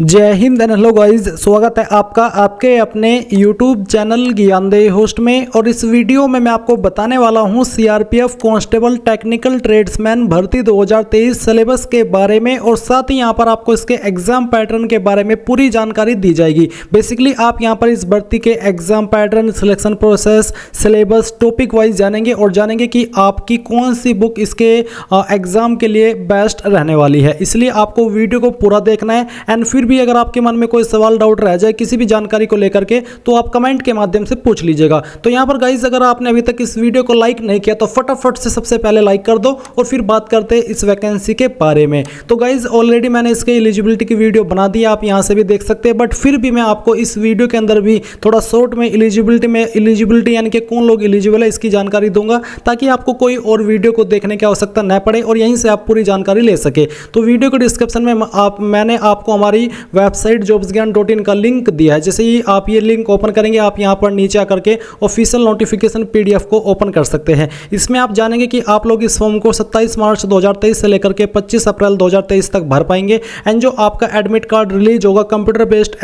जय Hind and hello guys, स्वागत है आपका आपके अपने YouTube चैनल ज्ञानदेही होस्ट में। और इस वीडियो में मैं आपको बताने वाला हूं सीआरपीएफ कांस्टेबल टेक्निकल ट्रेड्समैन भर्ती 2023 सिलेबस के बारे में, और साथ ही यहां पर आपको इसके एग्जाम पैटर्न के बारे में पूरी जानकारी दी जाएगी। बेसिकली आप यहां पर इस भर्ती के exam pattern, selection process, syllabus, topic wise जानेंगे और जानेंगे कि आपकी कौन सी बुक इसके एग्जाम के लिए बेस्ट रहने वाली है। इसलिए आपको वीडियो को पूरा देखना है। एंड फिर भी अगर आपके मन में कोई सवाल डाउट रह जाए किसी भी जानकारी को लेकर के, तो आप कमेंट के माध्यम से पूछ लीजिएगा। तो यहां पर गाइस, अगर आपने अभी तक इस वीडियो को लाइक नहीं किया तो फटाफट से सबसे पहले लाइक कर दो और फिर बात करते हैं इस वैकेंसी के बारे में। तो गाइस, ऑलरेडी मैंने इसके एलिजिबिलिटी की वीडियो बना दी है, आप यहां से भी देख सकते हैं। बट फिर भी मैं आपको इस वीडियो के अंदर भी थोड़ा शॉर्ट में एलिजिबिलिटी यानी कि कौन लोग एलिजिबल है इसकी जानकारी दूंगा, ताकि आपको कोई और वीडियो को देखने की आवश्यकता न पड़े और यहीं से आप पूरी जानकारी ले सके। तो वीडियो के डिस्क्रिप्शन में मैंने आपको हमारी वेबसाइट jobsgyan.in का लिंक दिया है। जैसे ही आप ये लिंक ओपन करेंगे, आप यहाँ पर नीचे आकर के ऑफिशियल नोटिफिकेशन पीडीएफ को ओपन कर सकते हैं। इसमें आप जानेंगे कि आप लोग इस फॉर्म को 27 मार्च 2023 से लेकर के 25 अप्रैल 2023 तक भर पाएंगे। एंड जो आपका एडमिट कार्ड रिलीज होगा कंप्यूटर बेस्ड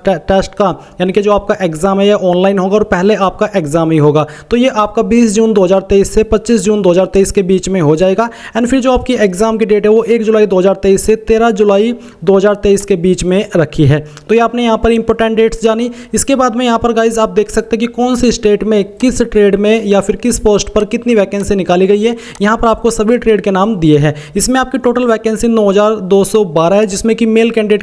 टेस्ट का, यानी कि जो आपका एग्जाम है ये ऑनलाइन होगा और पहले आपका एग्जाम ही होगा। तो ये आपका 20 जून 2023 से 25 जून 2023 के बीच में हो जाएगा। एंड फिर जो आपकी एग्जाम की डेट है वो 1 जुलाई 2023 से 13 जुलाई 2023 के बीच में रखी है। तो ये आपने यहाँ पर इंपॉर्टेंट डेट्स जानी। इसके बाद में यहाँ पर गाइज आप देख सकते हैं कि कौन से स्टेट में, किस ट्रेड में या फिर किस पोस्ट पर कितनी वैकेंसी निकाली गई है। यहाँ पर आपको सभी ट्रेड के नाम दिए हैं। इसमें आपकी टोटल वैकेंसी 9212 है, जिसमें कि मेल कैंडिडेट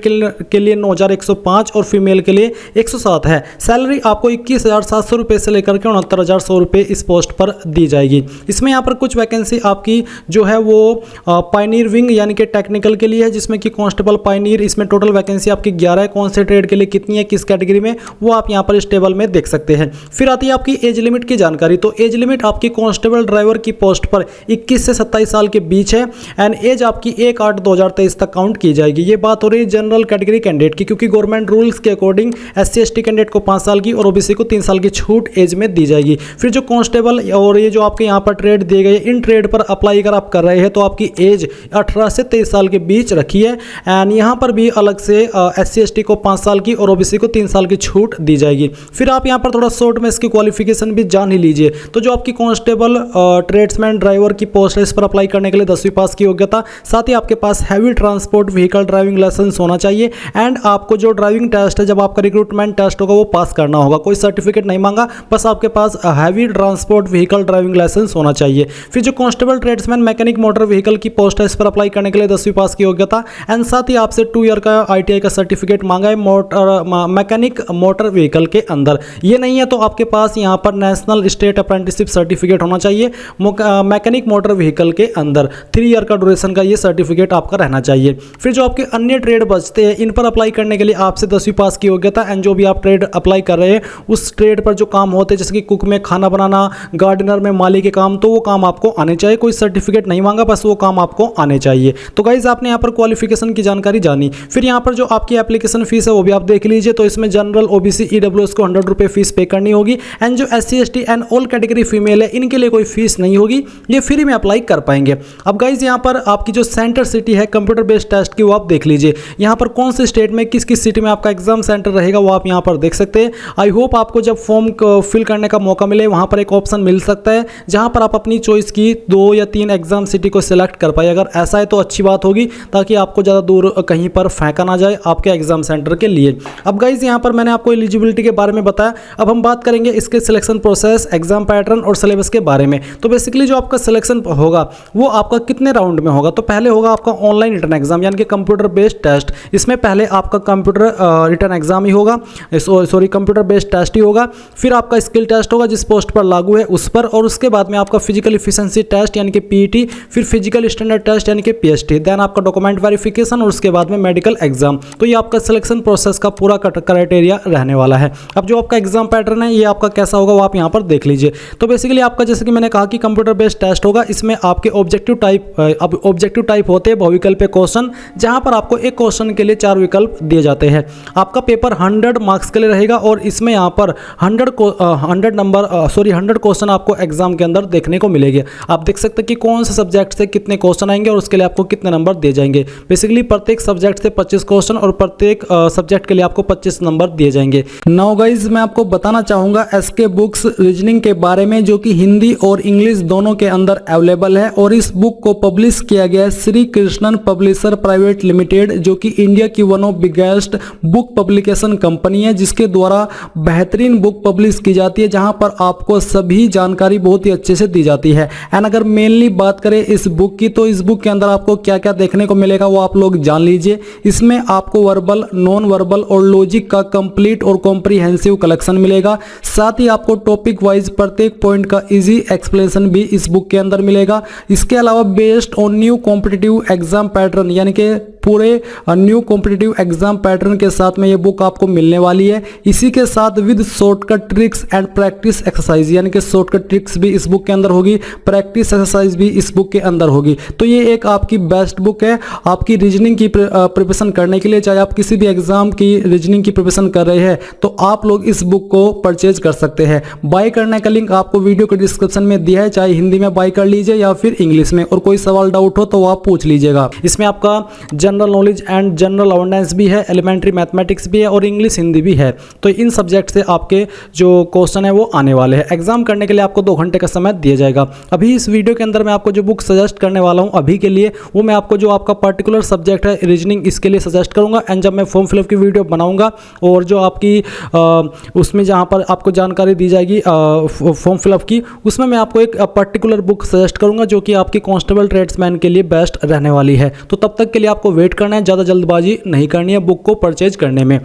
के लिए 9105 और फीमेल के लिए 107 है। सैलरी आपको 21,700 रुपये से लेकर के 69,100 रुपये इस पोस्ट पर दी जाएगी। इसमें यहाँ पर कुछ वैकेंसी आपकी जो है वो पायनियर विंग यानी कि टेक्निकल के लिए है, जिसमें कि कांस्टेबल पायनियर, इसमें टोटल वैकेंसी आपकी 11 है। कौन से ट्रेड के लिए कितनी है, किस कैटेगरी में, वो आप यहां पर इस टेबल में देख सकते हैं। फिर आती है आपकी एज लिमिट की जानकारी। तो एज लिमिट आपकी कांस्टेबल ड्राइवर की पोस्ट पर 21 से 27 साल के बीच है। एंड एज आपकी 1/8/2023 तक काउंट की जाएगी। ये बात हो रही है जनरल कैटेगरी कैंडिडेट की, क्योंकि गवर्नमेंट रूल्स के अकॉर्डिंग SC/ST कैंडिडेट को 5 साल की और OBC को 3 साल की छूट एज में दी जाएगी। फिर जो कांस्टेबल और ये जो आपके यहाँ पर ट्रेड दिए गए, इन ट्रेड पर अप्लाई अगर आप कर रहे हैं तो आपकी एज 18 से 23 साल के बीच रखी है। एंड यहाँ पर भी अलग से SC/ST को 5 साल की और OBC को 3 साल की छूट दी जाएगी। फिर आप यहाँ पर थोड़ा शॉर्ट में इसकी क्वालिफिकेशन भी जान ही लीजिए। तो जो आपकी कांस्टेबल ट्रेड्समैन ड्राइवर की पोस्ट है, इस पर अप्लाई करने के लिए 10वीं पास की योग्यता, साथ ही आपके पास heavy transport vehicle driving licence होना चाहिए। एंड आपको जो ड्राइविंग टेस्ट है, जब आपका रिक्रूटमेंट टेस्ट होगा, वो पास करना होगा। कोई सर्टिफिकेट नहीं मांगा, बस आपके पास heavy transport vehicle driving licence होना चाहिए। फिर जो constable tradesman mechanic motor vehicle की पोस्ट है, इस पर अप्लाई करने के लिए 10वीं पास की योग्यता। एंड साथ ही आपसे 2 ईयर का ITI का सर्टिफिकेट मांगा है मैकेनिक मोटर व्हीकल के अंदर। ये नहीं है तो आपके पास यहाँ पर नेशनल स्टेट अप्रेंटिसशिप सर्टिफिकेट होना चाहिए मैकेनिक मोटर व्हीकल के अंदर। 3 ईयर का ड्यूरेशन का ये सर्टिफिकेट आपका रहना चाहिए। फिर जो आपके अन्य ट्रेड बचते हैं, इन पर अप्लाई करने के लिए आपसे 10वीं पास की योग्यता। एंड जो भी आप ट्रेड अप्लाई कर रहे हैं, उस ट्रेड पर जो काम होते हैं, जैसे कि कुक में खाना बनाना, गार्डनर में माली के काम, तो वो काम आपको आने चाहिए। कोई सर्टिफिकेट नहीं मांगा, बस वो काम आपको आने चाहिए। तो गाइज, आपने यहाँ पर क्वालिफिकेशन की जानकारी जानी। फिर यहाँ पर जो आपकी एप्लीकेशन फीस है वो भी आप देख लीजिए। तो इसमें जनरल, OBC, EWS को 100 रुपये फीस पे करनी होगी। एंड जो SC/ST and all category female है, इनके लिए कोई फीस नहीं होगी, ये फ्री में अप्लाई कर पाएंगे। अब गाइज, यहाँ पर आपकी जो सेंटर सिटी है कंप्यूटर बेस्ड टेस्ट की, वो आप देख लीजिए। यहाँ पर कौन से स्टेट में किस किस सिटी में आपका एग्जाम सेंटर रहेगा, वो आप यहाँ पर देख सकते हैं। आई होप आपको जब फॉर्म फिल करने का मौका मिले, वहाँ पर एक ऑप्शन मिल सकता है जहाँ पर आप अपनी चॉइस की 2 या 3 एग्जाम सिटी को सिलेक्ट कर पाए। अगर ऐसा है तो अच्छी बात होगी, ताकि आपको ज़्यादा दूर कहीं पर फेंका ना जाए आपके एग्जाम सेंटर के लिए। अब गाइज, यहाँ पर मैंने आपको एलिजिबिलिटी के बारे में बताया। अब हम बात करेंगे इसके सिलेक्शन प्रोसेस, एग्जाम पैटर्न और सिलेबस के बारे में। तो बेसिकली जो आपका सिलेक्शन होगा वो आपका कितने राउंड में होगा। तो पहले होगा आपका ऑनलाइन रिटन एग्जाम, यानी कि कंप्यूटर बेस्ड टेस्ट। इसमें पहले आपका कंप्यूटर रिटन एग्जाम ही होगा, कंप्यूटर बेस्ड टेस्ट ही होगा। फिर आपका स्किल टेस्ट होगा, जिस पोस्ट पर लागू है उस पर। और उसके बाद में आपका फिजिकल इफिशिएंसी टेस्ट यानी कि PET, फिर फिजिकल स्टैंडर्ड टेस्ट यानी कि PST, देन आपका डॉक्यूमेंट वेरिफिकेशन और उसके बाद में मेडिकल एग्जाम। तो ये आपका सिलेक्शन प्रोसेस का पूरा क्राइटेरिया रहने वाला है। अब जो आपका एग्जाम पैटर्न है, ये आपका कैसा होगा वो आप यहाँ पर देख लीजिए। तो बेसिकली आपका, जैसे कि मैंने कहा कि कंप्यूटर बेस्ड टेस्ट होगा, इसमें आपके ऑब्जेक्टिव टाइप होते हैं बहुविकल्पीय क्वेश्चन, जहां पर आपको एक क्वेश्चन के लिए 4 विकल्प दिए जाते हैं। आपका पेपर 100 मार्क्स के लिए रहेगा और इसमें यहाँ पर 100 क्वेश्चन आपको एग्जाम के अंदर देखने को मिलेंगे। आप देख सकते हैं कि कौन से सब्जेक्ट से कितने क्वेश्चन आएंगे और उसके लिए आपको कितने नंबर दिए जाएंगे। बेसिकली प्रत्येक सब्जेक्ट से 25 क्वेश्चन और प्रत्येक सब्जेक्ट के लिए आपको 25 नंबर दिए जाएंगे। नाउ गाइज मैं आपको बताना चाहूँगा एसके बुक्स रीजनिंग के बारे में, जो कि हिंदी और इंग्लिश दोनों के अंदर अवेलेबल है। और इस बुक को पब्लिश किया गया है Shri Krishnan publisher private limited, जो कि इंडिया की one of biggest book publication company है, जिसके द्वारा बेहतरीन बुक पब्लिश की जाती है, जहां पर आपको सभी जानकारी बहुत ही अच्छे से दी जाती है। एंड अगर मेनली बात करें इस बुक की, तो इस बुक के अंदर आपको क्या क्या देखने को मिलेगा वो आप लोग जान लीजिए। इसमें आपको वर्बल, नॉन वर्बल और लॉजिक का कंप्लीट और कॉम्प्रिहेंसिव कलेक्शन मिलेगा। साथ ही आपको टॉपिक वाइज प्रत्येक पॉइंट का इजी एक्सप्लेनेशन भी इस बुक के अंदर मिलेगा। इसके अलावा based on new competitive exam pattern, यानी कि पूरे न्यू कॉम्पिटिटिव एग्जाम पैटर्न के साथ में ये बुक आपको मिलने वाली है। इसी के साथ with shortcut tricks and practice exercise, यानी कि शॉर्टकट ट्रिक्स भी इस बुक के अंदर होगी, प्रैक्टिस एक्सरसाइज भी इस बुक के अंदर होगी। तो ये एक आपकी बेस्ट बुक है आपकी रीजनिंग की प्रिपरेशन करने के लिए। चाहे आप किसी भी एग्जाम की रीजनिंग की प्रिपरेशन कर रहे हैं तो आप लोग इस बुक को परचेज कर सकते हैं। बाय करने का लिंक आपको वीडियो के डिस्क्रिप्शन में दिया है, चाहे हिंदी में बाय कर लीजिए या फिर इंग्लिश में। और कोई सवाल डाउट हो तो आप पूछ लीजिएगा। इसमें आपका general knowledge and general awareness भी है, एलिमेंट्री मैथमेटिक्स भी है और इंग्लिश हिंदी भी है। तो इन सब्जेक्ट से आपके जो क्वेश्चन है वो आने वाले हैं। एग्जाम करने के लिए आपको 2 घंटे का समय दिया जाएगा। अभी इस वीडियो के अंदर मैं आपको जो बुक सजेस्ट करने वाला हूं अभी के लिए, वो मैं आपको जो आपका पर्टिकुलर सब्जेक्ट है रीजनिंग, इसके लिए सजेस्ट करूंगा। एंड जब मैं फॉर्म फिलअप की वीडियो बनाऊंगा और जो आपकी उसमें जहां पर आपको जानकारी दी जाएगी फॉर्म फिलअप की, उसमें मैं आपको एक पर्टिकुलर बुक सजेस्ट करूंगा जो कि आपकी कांस्टेबल ट्रेड्समैन के लिए बेस्ट रहने वाली है। तो तब तक के लिए आपको वेट करना है, ज़्यादा जल्दबाजी नहीं करनी है बुक को परचेज करने में।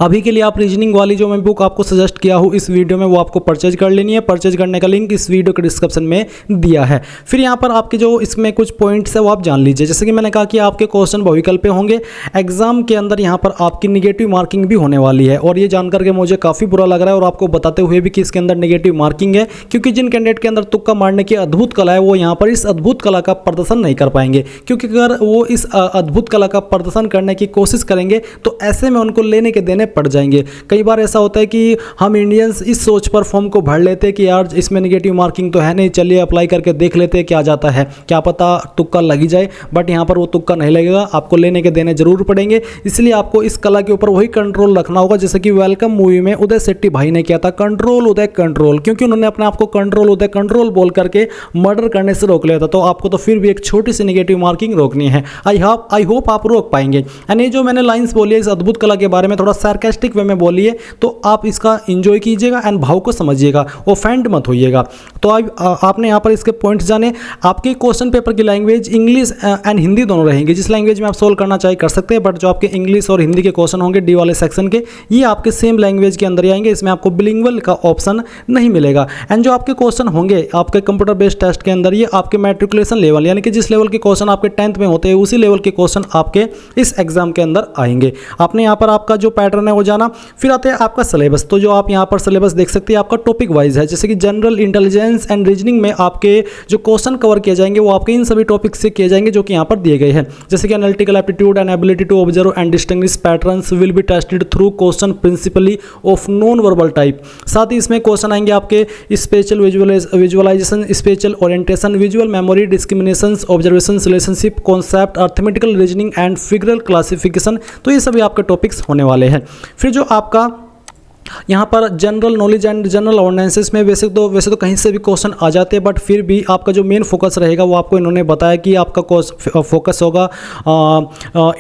अभी के लिए आप रीजनिंग वाली जो मैं बुक आपको सजेस्ट किया हूँ इस वीडियो में, वो आपको परचेज कर लेनी है। परचेज करने का लिंक इस वीडियो के डिस्क्रिप्शन में दिया है। फिर यहाँ पर आपके जो इसमें कुछ पॉइंट्स है वो आप जान लीजिए। जैसे कि मैंने कहा कि आपके क्वेश्चन बहुविकल्प पे होंगे। एग्जाम के अंदर यहाँ पर आपकी निगेटिव मार्किंग भी होने वाली है, और ये जानकर के मुझे काफ़ी बुरा लग रहा है और आपको बताते हुए भी कि इसके अंदर निगेटिव मार्किंग है, क्योंकि जिन कैंडिडेट के अंदर तुक्का मारने की अद्भुत कला है वो यहाँ पर इस अद्भुत कला का प्रदर्शन नहीं कर पाएंगे। क्योंकि अगर वो इस अद्भुत कला का प्रदर्शन करने की कोशिश करेंगे तो ऐसे में उनको लेने के देने पड़ जाएंगे। कई बार ऐसा होता है कि हम इंडियंस इस सोच पर फॉर्म को भर लेते हैं कि यार इसमें नेगेटिव मार्किंग तो है नहीं, चलिए अप्लाई करके देख लेते हैं क्या जाता है, क्या पता तुक्का लग ही जाए। बट यहाँ पर वो तुक्का नहीं लगेगा, आपको लेने के देने जरूर पड़ेंगे। इसलिए आपको इस कला के ऊपर वही कंट्रोल रखना होगा जैसे कि वेलकम मूवी में उदय शेट्टी भाई ने किया था, कंट्रोल उदय कंट्रोल। क्योंकि उन्होंने अपने आप को कंट्रोल उदय कंट्रोल बोल करके मर्डर करने से रोक लिया था। तो आपको तो फिर भी एक छोटी सी नेगेटिव मार्किंग रोकनी है। आई होप आप रोक पाएंगे। एंड ये जो मैंने लाइन्स बोली है इस अद्भुत कला के बारे में, थोड़ा सार्कास्टिक वे में बोलिए तो आप इसका एंजॉय कीजिएगा एंड भाव को समझिएगा, ऑफेंड मत होइएगा। तो आपने यहाँ पर इसके पॉइंट्स जाने। आपके क्वेश्चन पेपर की लैंग्वेज इंग्लिश एंड हिंदी दोनों रहेंगी। जिस लैंग्वेज में आप सोल्व करना चाहे कर सकते हैं, बट जो आपके इंग्लिश और हिंदी के क्वेश्चन होंगे डी वाले सेक्शन के, ये आपके सेम लैंग्वेज के अंदर ही आएंगे। इसमें आपको बिलिंगुअल का ऑप्शन नहीं मिलेगा। एंड जो आपके क्वेश्चन होंगे आपके कंप्यूटर बेस्ड टेस्ट के अंदर, ये आपके मैट्रिकुलेशन लेवल, यानी कि जिस लेवल के क्वेश्चन आपके 10th में होते हैं उसी लेवल के क्वेश्चन आपके इस एग्जाम के अंदर आएंगे। आपने यहाँ पर आपका जो पैटर्न है वो जाना। फिर आते हैं आपका सिलेबस। तो जो आप यहाँ पर सिलेबस देख सकते हैं आपका टॉपिक वाइज है। जैसे कि जनरल इंटेलिजेंस एंड रीजनिंग में आपके जो क्वेश्चन कवर किए जाएंगे वो आपके इन सभी टॉपिक से किए जाएंगे जो कि यहाँ पर दिए गए हैं। जैसे कि analytical aptitude and ability to observe and distinguish patterns will be tested through question principally of non verbal type. साथ ही इसमें क्वेश्चन आएंगे आपके spatial visualisation, spatial orientation, visual memory, discrimination, observation, relationship, concept, arithmetical reasoning and figural classification. तो ये सभी आपके topics होने वाले हैं। फिर जो आपका यहाँ पर general knowledge and general awareness में वैसे तो कहीं से भी क्वेश्चन आ जाते हैं, बट फिर भी आपका जो मेन फोकस रहेगा वो आपको इन्होंने बताया कि आपका फोकस होगा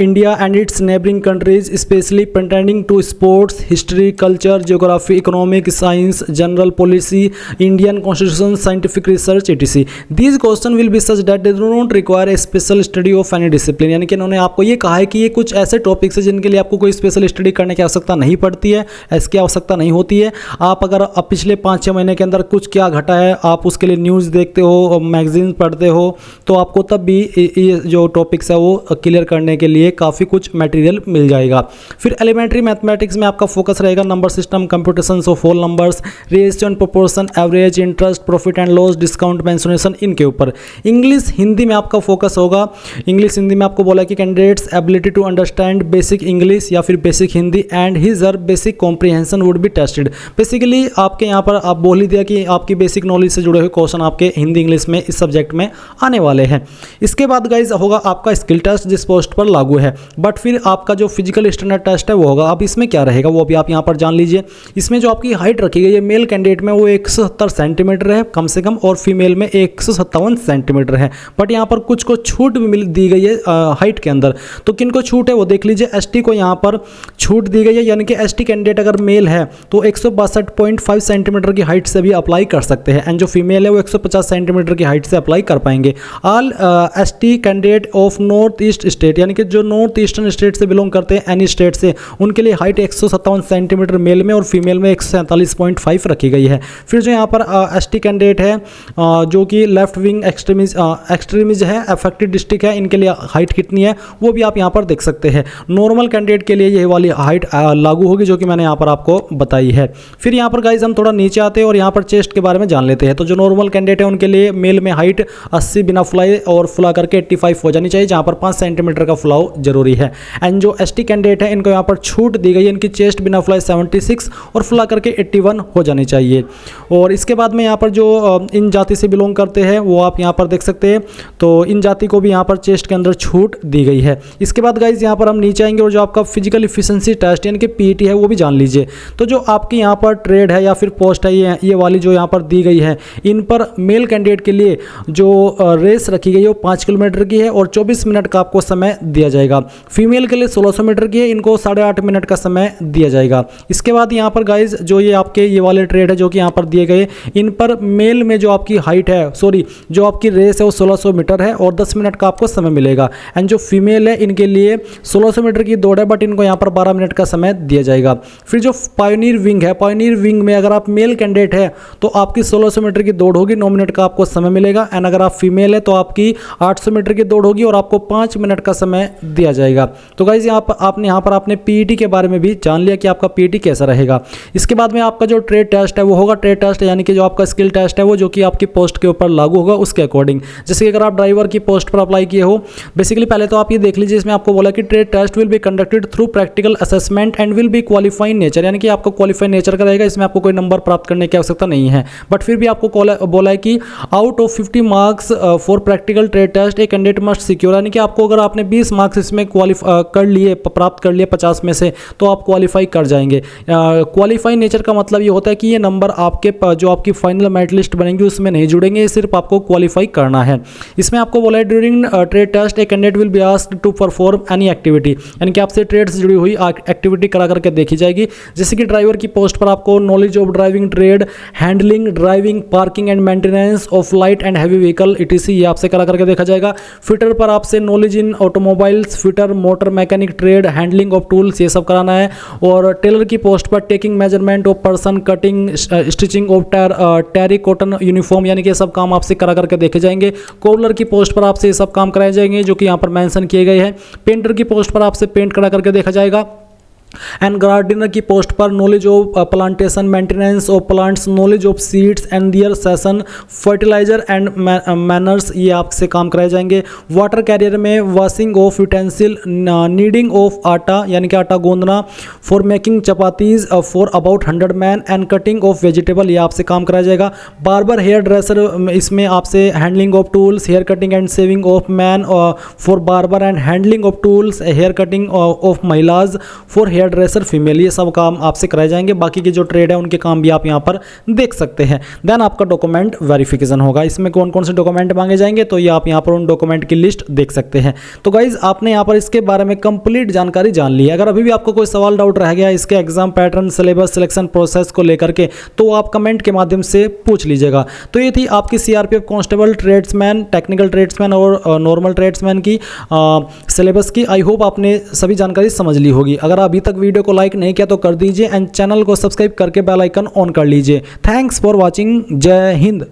India and its neighbouring countries specially pertaining to sports, history, culture, geography, economic, science, general policy, Indian constitution, scientific research etc. These questions will be such that they do not require a special study of any discipline. यानी कि इन्होंने आपको ये कहा है कि ये कुछ ऐसे टॉपिक्स हैं जिनके लिए आपको कोई स्पेशल स्टडी करने की आवश्यकता नहीं पड़ती है, इसकी आवश्यकता नहीं होती है। आप अगर अब पिछले 5-6 महीने के अंदर कुछ क्या घटा है, आप उसके लिए न्यूज़ देखते हो, मैगजीन पढ़ते हो, तो आपको तब भी ये जो टॉपिक्स है वो क्लियर करने के लिए काफ़ी कुछ मटेरियल मिल जाएगा। फिर एलिमेंट्री मैथमेटिक्स में आपका फोकस रहेगा number system, computations of whole numbers, ratio and proportion, average, interest, profit and loss, discount, mensuration, इनके ऊपर। इंग्लिश हिंदी में आपका फोकस होगा। इंग्लिश हिंदी में आपको बोला कि candidates ability to understand basic English या फिर basic Hindi and his basic comprehension question would be tested. Basically आपके यहाँ पर आप बोल ही दिया कि आपकी बेसिक नॉलेज से जुड़े हुए क्वेश्चन आपके हिंदी इंग्लिश में इस सब्जेक्ट में आने वाले हैं। इसके बाद गाइज होगा आपका स्किल टेस्ट जिस पोस्ट पर लागू है, बट फिर आपका जो फिजिकल स्टैंडर्ड टेस्ट है वो होगा। अब इसमें क्या रहेगा वो भी आप यहाँ पर जान लीजिए। इसमें जो आपकी हाइट रखी गई है मेल कैंडिडेट में वो 170 सेंटीमीटर है कम से कम, और फीमेल में 157 सेंटीमीटर है। बट यहाँ पर कुछ को छूट भी दी गई है हाइट के अंदर। तो किन को छूट है वो देख लीजिए। एसटी को यहाँ पर छूट दी गई है, यानी कि एसटी कैंडिडेट अगर मेल है तो 162.5 सेंटीमीटर की हाइट से भी अप्लाई कर सकते हैं, एंड जो फीमेल है वो 150 सेंटीमीटर की हाइट से अप्लाई कर पाएंगे। All ST candidate of north east state, यानी कि जो नॉर्थ ईस्टर्न स्टेट से बिलोंग करते हैं एनी स्टेट से, उनके लिए हाइट 157 सेंटीमीटर मेल में और फीमेल में 147.5 रखी गई है। फिर जो यहाँ पर एसटी कैंडिडेट है जो कि लेफ्ट विंग एक्सट्रीमिज है, अफेक्टेड डिस्ट्रिक्ट है, इनके लिए हाइट कितनी है वो भी आप यहाँ पर देख सकते हैं। नॉर्मल कैंडिडेट के लिए ये वाली हाइट लागू होगी जो कि मैंने यहाँ पर आपको बताई है। फिर यहाँ पर गाइज हम थोड़ा नीचे आते हैं और यहाँ पर चेस्ट के बारे में जान लेते हैं। तो जो नॉर्मल कैंडिडेट है उनके लिए मेल में हाइट 80 बिना फुलाई और फुला करके 85 हो जानी चाहिए, जहाँ पर 5 सेंटीमीटर का फुलाव जरूरी है। एंड जो एसटी कैंडिडेट है इनको यहाँ पर छूट दी गई है, इनकी चेस्ट बिना फुलाई 76 और फुला करके 81 हो जानी चाहिए। और इसके बाद में यहाँ पर जो इन जाति से बिलोंग करते हैं वो आप यहाँ पर देख सकते हैं, तो इन जाति को भी यहाँ पर चेस्ट के अंदर छूट दी गई है। इसके बाद गाइज यहाँ पर हम नीचे आएंगे और जो आपका फिजिकल इफिशिएंसी टेस्ट यानी कि पीईटी है वो भी जान लीजिए। तो जो आपकी यहाँ पर ट्रेड है या फिर पोस्ट है ये वाली जो यहाँ पर दी गई है, इन पर मेल कैंडिडेट के लिए जो रेस रखी गई है वो 5 किलोमीटर की है और 24 मिनट का आपको समय दिया जाएगा। फीमेल के लिए 1600 मीटर की है, इनको 8.5 मिनट का समय दिया जाएगा। इसके बाद यहाँ पर गाइज जो ये आपके ये वाले ट्रेड है जो कि यहाँ पर दिए गए, इन पर मेल में जो आपकी हाइट है जो आपकी रेस है वो 1600 मीटर है और 10 मिनट का आपको समय मिलेगा। एंड जो फीमेल है इनके लिए 1600 मीटर की दौड़ है, बट इनको यहाँ पर 12 मिनट का समय दिया जाएगा। फिर जो पायोनियर विंग है, पायोनियर विंग में अगर आप मेल कैंडिडेट है तो आपकी 1600 मीटर की दौड़ होगी, 9 मिनट का आपको समय मिलेगा। एंड अगर आप फीमेल है तो आपकी 800 मीटर की दौड़ होगी और आपको 5 मिनट का समय दिया जाएगा। तो गाइज आपने पीईटी के बारे में भी जान लिया कि आपका पीईटी कैसा रहेगा। इसके बाद में आपका जो ट्रेड टेस्ट है वो होगा ट्रेड टेस्ट, यानी कि जो आपका स्किल टेस्ट है वो जो कि आपकी पोस्ट के ऊपर लागू होगा उसके अकॉर्डिंग। जैसे कि अगर आप ड्राइवर की पोस्ट पर अप्लाई किए हो, बेसिकली पहले तो आप ये देख लीजिए, इसमें आपको बोला कि trade test will be conducted through practical assessment and will be qualifying nature, यानी कि आपको क्वालिफाइड नेचर का रहेगा, इसमें आपको कोई नंबर प्राप्त करने की आवश्यकता नहीं है। बट फिर भी आपको बोला है कि out of 50 marks for practical trade test a candidate must secure, यानी कि आपको अगर आपने 20 मार्क्स इसमें प्राप्त कर लिए 50 में से तो आप क्वालिफाई कर जाएंगे। क्वालिफाई नेचर का मतलब ये होता है कि ये नंबर आपके जो आपकी फाइनल मेरिट लिस्ट बनेंगी उसमें नहीं जुड़ेंगे, सिर्फ आपको क्वालिफाई करना है। इसमें आपको बोला है during trade test a candidate will be asked to perform any activity, यानी कि आपसे ट्रेड से जुड़ी हुई एक्टिविटी करा करके देखी जाएगी। जैसे कि ड्राइवर की पोस्ट पर आपको knowledge of driving trade, handling, driving, parking and maintenance of light and heavy vehicle ETC ये आपसे करा करके देखा जाएगा। फिटर पर आपसे knowledge in automobiles, fitter, motor mechanic trade, handling of tools ये सब कराना है। और टेलर की पोस्ट पर taking measurement of person, cutting, stitching of terry cotton uniform, यानी कि ये सब काम आपसे करा करके देखे जाएंगे। कोबलर की पोस्ट पर आपसे ये सब काम कराए जाएंगे जो कि यहाँ पर मेंशन किए गए हैं। पेंटर की पोस्ट पर आपसे पेंट करा करके देखा जाएगा। एंड गार्डनर की पोस्ट पर knowledge of plantation, maintenance of plants, knowledge of seeds and their session, fertilizer and manures ये आपसे काम कराए जाएंगे। वाटर कैरियर में washing of utensil, kneading of आटा यानी कि आटा गूंदना, for making chapatis for about 100 man and cutting of vegetable ये आपसे काम कराया जाएगा। बार्बर, हेयर ड्रेसर इसमें आपसे handling of tools, hair cutting and shaving of man for barber and handling of tools, hair cutting of महिलाज for hair dresser female, ये सब काम आपसे कराए जाएंगे। बाकी के जो ट्रेड है उनके काम भी आप यहाँ पर देख सकते हैं। देन आपका डॉक्यूमेंट वेरिफिकेशन होगा, इसमें कौन कौन से डॉक्यूमेंट मांगे जाएंगे तो ये आप यहाँ पर उन डॉक्यूमेंट की लिस्ट देख सकते हैं। तो गाइज आपने यहाँ पर इसके बारे में कंप्लीट जानकारी जान ली है। अगर अभी भी आपको कोई सवाल डाउट रह गया इसके exam pattern, syllabus, selection process को लेकर के तो आप कमेंट के माध्यम से पूछ लीजिएगा। तो ये थी आपकी CRPF constable, tradesman, technical tradesman और नॉर्मल ट्रेड्समैन की सिलेबस की। आई होप आपने सभी जानकारी समझ ली होगी। अगर अभी तक वीडियो को लाइक नहीं किया तो कर दीजिए एंड चैनल को सब्सक्राइब करके बेल आइकन ऑन कर लीजिए। Thanks for watching. जय हिंद।